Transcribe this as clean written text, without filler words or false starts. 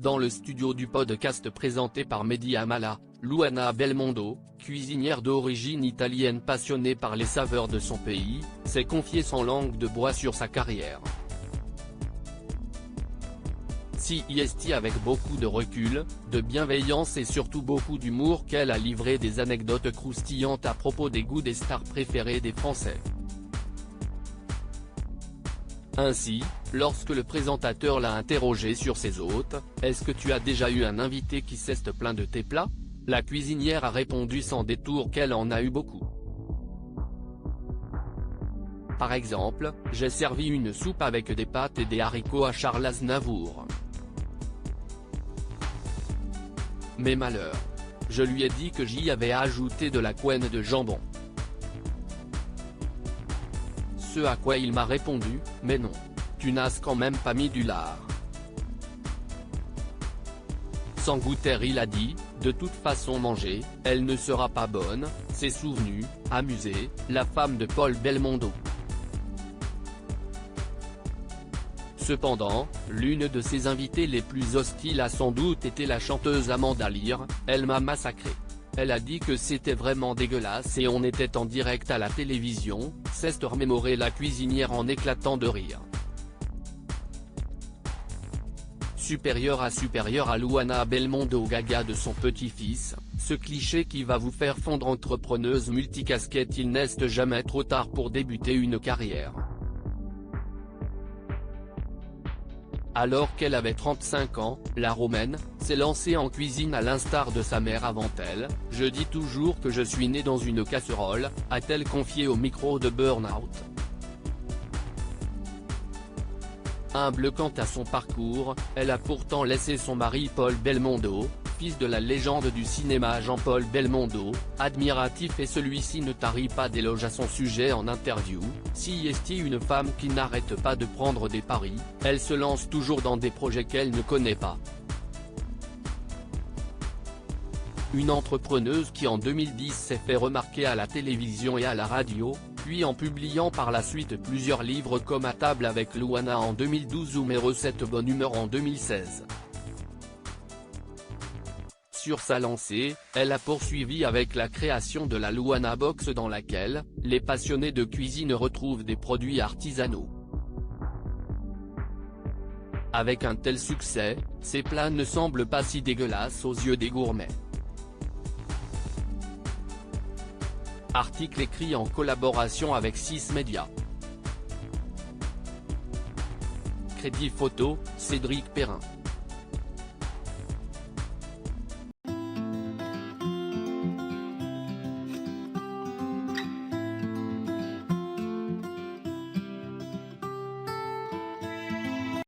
Dans le studio du podcast présenté par Mehdi Amala, Luana Belmondo, cuisinière d'origine italienne passionnée par les saveurs de son pays, s'est confiée sans langue de bois sur sa carrière. C'est avec beaucoup de recul, de bienveillance et surtout beaucoup d'humour qu'elle a livré des anecdotes croustillantes à propos des goûts des stars préférées des Français. Ainsi, lorsque le présentateur l'a interrogée sur ses hôtes, « Est-ce que tu as déjà eu un invité qui s'est plaint de tes plats ?», la cuisinière a répondu sans détour qu'elle en a eu beaucoup. Par exemple, « J'ai servi une soupe avec des pâtes et des haricots à Charles Aznavour. Mais malheur. Je lui ai dit que j'y avais ajouté de la couenne de jambon. Ce à quoi il m'a répondu, mais non. Tu n'as quand même pas mis du lard. Sans goûter il a dit, de toute façon manger, elle ne sera pas bonne, s'est souvenue, amusée, la femme de Paul Belmondo. Cependant, l'une de ses invitées les plus hostiles a sans doute été la chanteuse Amanda Lear, elle m'a massacré. Elle a dit que c'était vraiment dégueulasse et on était en direct à la télévision, s'est remémorée la cuisinière en éclatant de rire. Supérieure à Luana Belmondo gaga de son petit-fils, ce cliché qui va vous faire fondre entrepreneuse multicasquette. Il n'est jamais trop tard pour débuter une carrière. Alors qu'elle avait 35 ans, la Romaine s'est lancée en cuisine à l'instar de sa mère avant elle. « Je dis toujours que je suis née dans une casserole », a-t-elle confié au micro de Burnout. Humble quant à son parcours, elle a pourtant laissé son mari Paul Belmondo, fils de la légende du cinéma Jean-Paul Belmondo, admiratif et celui-ci ne tarit pas d'éloges à son sujet en interview. C'est une femme qui n'arrête pas de prendre des paris, elle se lance toujours dans des projets qu'elle ne connaît pas. Une entrepreneuse qui en 2010 s'est fait remarquer à la télévision et à la radio, puis en publiant par la suite plusieurs livres comme À table avec Luana en 2012 ou Mes recettes bonne humeur en 2016. Sur sa lancée, elle a poursuivi avec la création de la Luana Box dans laquelle, les passionnés de cuisine retrouvent des produits artisanaux. Avec un tel succès, ces plats ne semblent pas si dégueulasses aux yeux des gourmets. Article écrit en collaboration avec 6 Médias. Crédit photo, Cédric Perrin.